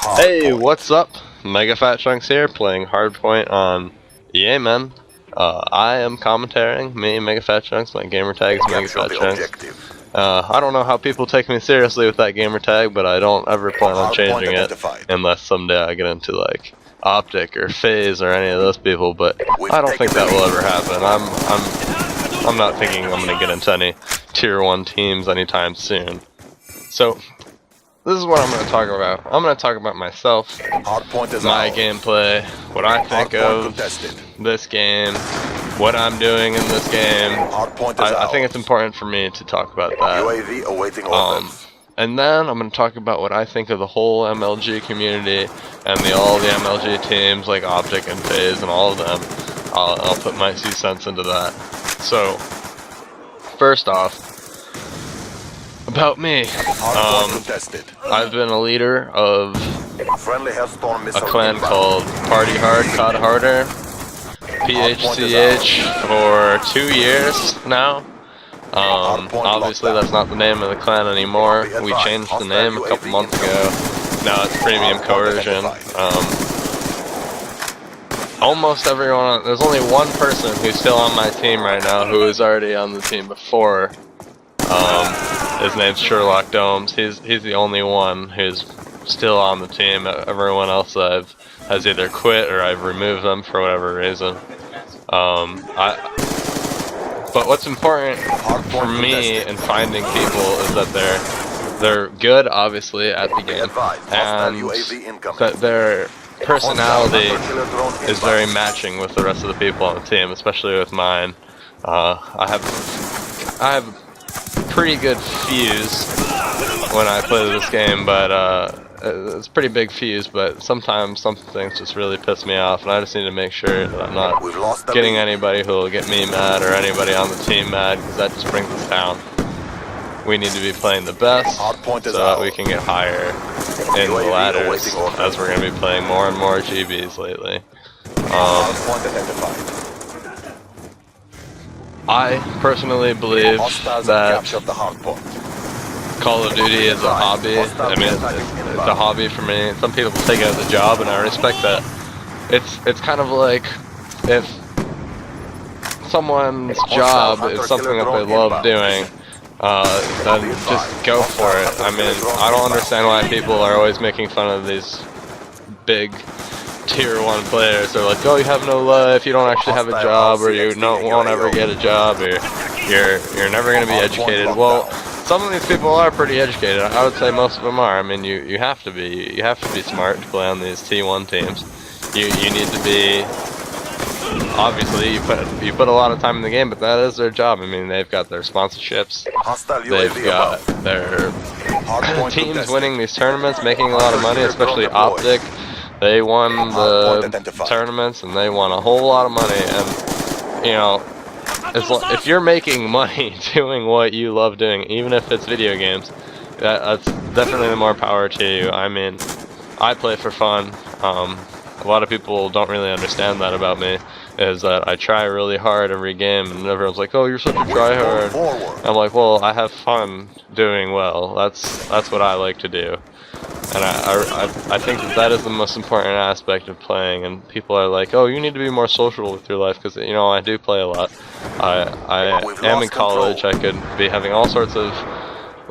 Hey, what's up? Megafatchunks here, playing Hardpoint on EA, man. I am commentating, me, megafatchunks, my gamertag is megafatchunks. I don't know how people take me seriously with that gamertag, but I don't ever plan on changing it unless someday I get into like Optic or FaZe or any of those people, but I don't think that will ever happen. I'm not thinking I'm gonna get into any tier 1 teams anytime soon. So this is what I'm going to talk about. I'm going to talk about myself, my gameplay, what I think of this game, what I'm doing in this game. I think it's important for me to talk about that. And then I'm going to talk about what I think of the whole MLG community and all the MLG teams like Optic and FaZe and all of them. I'll put my 2 cents into that. So, first off, about me, I've been a leader of a clan called Party Hard, COD Harder, PHCH, for 2 years now. Obviously that's not the name of the clan anymore. We changed the name a couple months ago. Now it's Premium Coercion. Almost everyone, there's only one person who's still on my team right now who was already on the team before. His name's Sherlock Domes. He's the only one who's still on the team. Everyone else has either quit or I've removed them for whatever reason. But what's important for me in finding people is that they're good, obviously, at the game, and that their personality is very matching with the rest of the people on the team, especially with mine. I have pretty good fuse when I play this game, but it's a pretty big fuse, but sometimes some things just really piss me off, and I just need to make sure that I'm not getting anybody who will get me mad or anybody on the team mad, because that just brings us down. We need to be playing the best so that we can get higher in the ladders, as we're going to be playing more and more GBs lately. I personally believe that Call of Duty is a hobby. I mean, it's a hobby for me. Some people take it as a job, and I respect that. It's kind of like if someone's job is something that they love doing, then just go for it. I mean, I don't understand why people are always making fun of these big tier 1 players. They're like, oh, you have no life, you don't actually have a job, or you won't ever get a job, or you're never going to be educated. Well, some of these people are pretty educated. I would say most of them are. I mean, you have to be. You have to be smart to play on these T1 teams. You need to be. Obviously, you put a lot of time in the game, but that is their job. I mean, they've got their sponsorships. They've got their teams winning these tournaments, making a lot of money, especially Optic. They won the tournaments and they won a whole lot of money, and you know, if you're making money doing what you love doing, even if it's video games, that's definitely more power to you. I mean, I play for fun. A lot of people don't really understand that about me, is that I try really hard every game, and everyone's like, oh, you're such a tryhard. I'm like, well, I have fun doing well. That's what I like to do. And I think that is the most important aspect of playing, and people are like, oh, you need to be more social with your life, because, you know, I do play a lot. I am in college. I could be having all sorts of,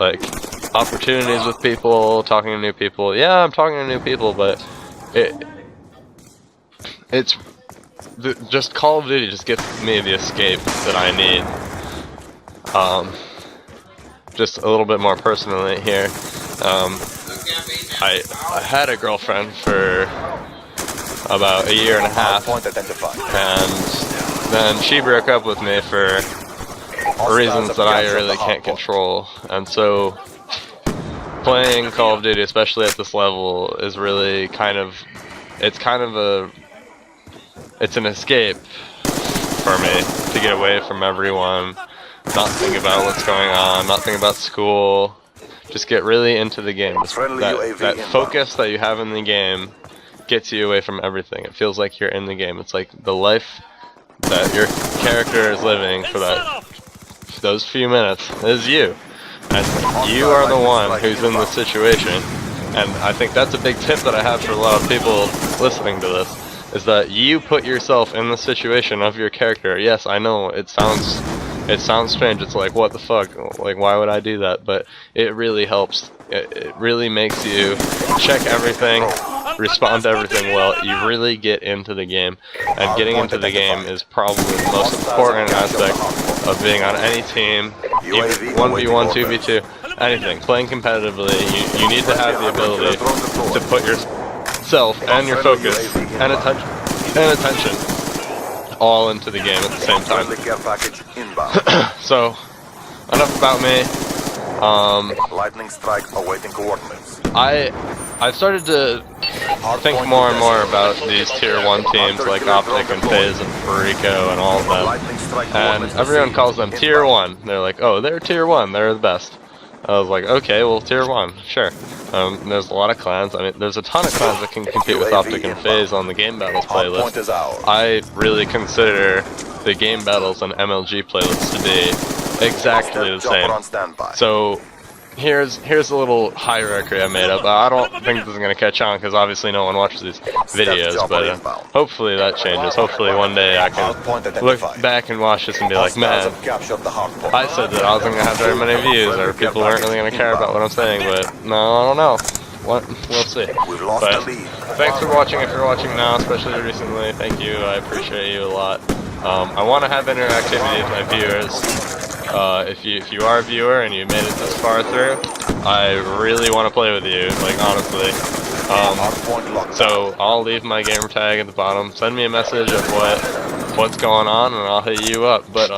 like, opportunities with people, talking to new people. Yeah, I'm talking to new people, but just Call of Duty just gives me the escape that I need. Just a little bit more personally here. I had a girlfriend for about a year and a half, and then she broke up with me for reasons that I really can't control, and so playing Call of Duty, especially at this level, is really it's an escape for me to get away from everyone, not think about what's going on, not think about school. Just get really into the game. That focus that you have in the game gets you away from everything. It feels like you're in the game. It's like the life that your character is living for those few minutes is you. And you are the one who's in the situation And I think that's a big tip that I have for a lot of people listening to this, is that you put yourself in the situation of your character. Yes, I know it sounds strange. It's like, what the fuck? Like, why would I do that? But it really helps. It really makes you check everything, respond to everything well. You really get into the game, and getting into the game is probably the most important aspect of being on any team, even 1v1, 2v2, anything. Playing competitively, you need to have the ability to put yourself and your focus and attention all into the game at the same time. So, enough about me. Lightning strike awaiting coordinates. I've started to think more and more about these tier 1 teams like Optic and FaZe and Perico and all of them. And everyone calls them tier 1. They're like, oh, they're tier 1, they're the best. I was like, okay, well, tier 1, sure. There's a lot of clans. I mean, there's a ton of clans that can compete with Optic and FaZe on the Game Battles playlist. I really consider the Game Battles and MLG playlists to be exactly the same. So here's a little hierarchy I made up. I don't think this is gonna catch on because obviously no one watches these videos, but hopefully that changes. Hopefully one day I can look back and watch this and be like, man, I said that I wasn't gonna have very many views, or people weren't really gonna care about what I'm saying, but no, I don't know. We'll see. But thanks for watching. If you're watching now, especially recently, thank you. I appreciate you a lot. I want to have interactivity with my viewers. If you are a viewer and you made it this far through, I really want to play with you, like, honestly. So I'll leave my gamertag at the bottom. Send me a message of what's going on, and I'll hit you up. But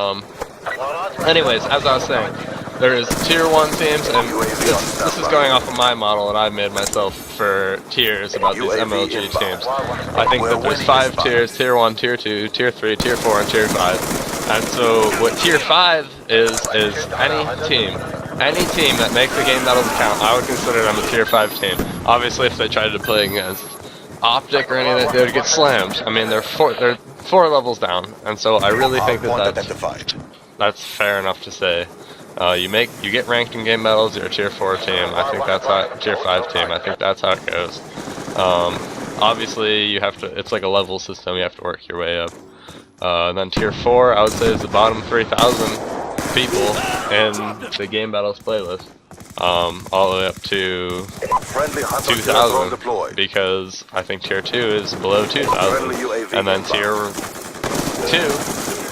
anyways, as I was saying, there is tier 1 teams, and this is going off of my model that I made myself for tiers about these MLG teams. I think that there's 5 tiers: tier 1, tier 2, tier 3, tier 4, and tier 5. And so what tier 5 is any team that makes the game battles count. I would consider them a tier 5 team. Obviously, if they tried to play against Optic or anything, they would get slammed. I mean, they're 4 levels down, and so I really think that that's fair enough to say. You get ranked in game battles, you're a tier 4 team. I think that's how, tier 5 team. I think that's how it goes. Obviously, you have to. It's like a level system. You have to work your way up. And then tier 4, I would say, is the bottom 3,000 people in the Game Battles playlist, all the way up to 2,000, because I think tier 2 is below 2,000, and then tier 2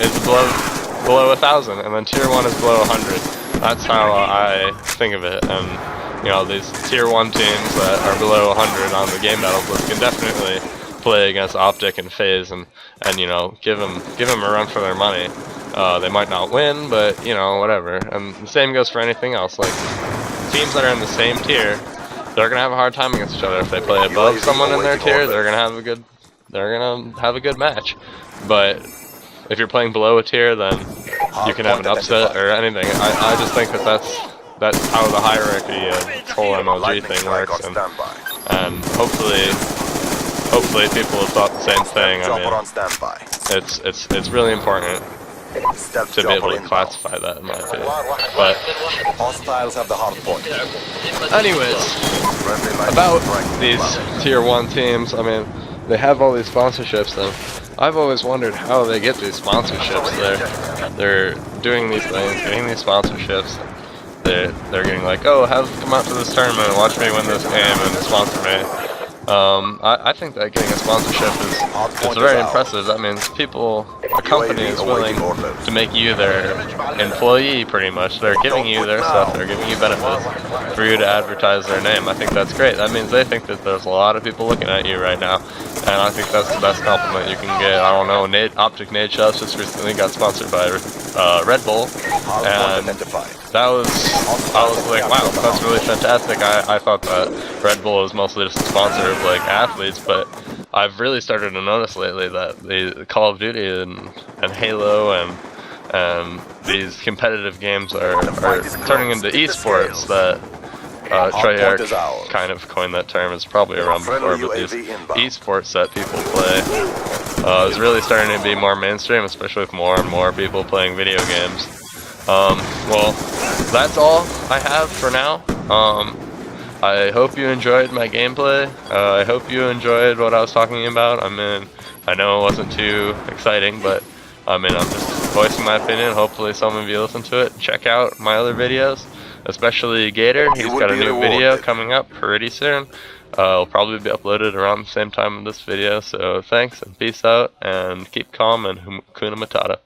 is below 1,000, and then tier 1 is below 100. That's how I think of it. And you know, these tier 1 teams that are below 100 on the Game Battles list can definitely play against Optic and FaZe and you know, give them a run for their money. They might not win, but you know, whatever. And the same goes for anything else. Like, teams that are in the same tier, they're gonna have a hard time against each other. If they play above someone in their tier, they're gonna have a good match. But if you're playing below a tier, then you can have an upset or anything. I just think that's how the hierarchy of this whole MLG thing works, and hopefully people have thought the same thing. I mean, it's really important to be able to classify that, in my opinion. But anyways, about these tier 1 teams, I mean, they have all these sponsorships, and I've always wondered how they get these sponsorships. They're doing these things, getting these sponsorships. They're getting like, oh, come out to this tournament and watch me win this game and sponsor me. I think that getting a sponsorship is very impressive. That means a company is willing to make you their employee, pretty much. They're giving you their stuff, they're giving you benefits for you to advertise their name. I think that's great. That means they think that there's a lot of people looking at you right now, and I think that's the best compliment you can get. I don't know, Optic Nade Shots just recently got sponsored by Red Bull, and I was like, wow, that's really fantastic. I thought that Red Bull was mostly just a sponsor of like athletes, but I've really started to notice lately that the Call of Duty and Halo and these competitive games are turning into esports. That Treyarch kind of coined that term. It's probably around before, but these esports that people play is really starting to be more mainstream, especially with more and more people playing video games. Well, that's all I have for now. I hope you enjoyed my gameplay. I hope you enjoyed what I was talking about. I mean, I know it wasn't too exciting, but I mean, I'm just voicing my opinion. Hopefully some of you listen to it. Check out my other videos, especially Gator. He's got a new video coming up pretty soon. It'll probably be uploaded around the same time as this video. So thanks and peace out, and keep calm and Hakuna Matata.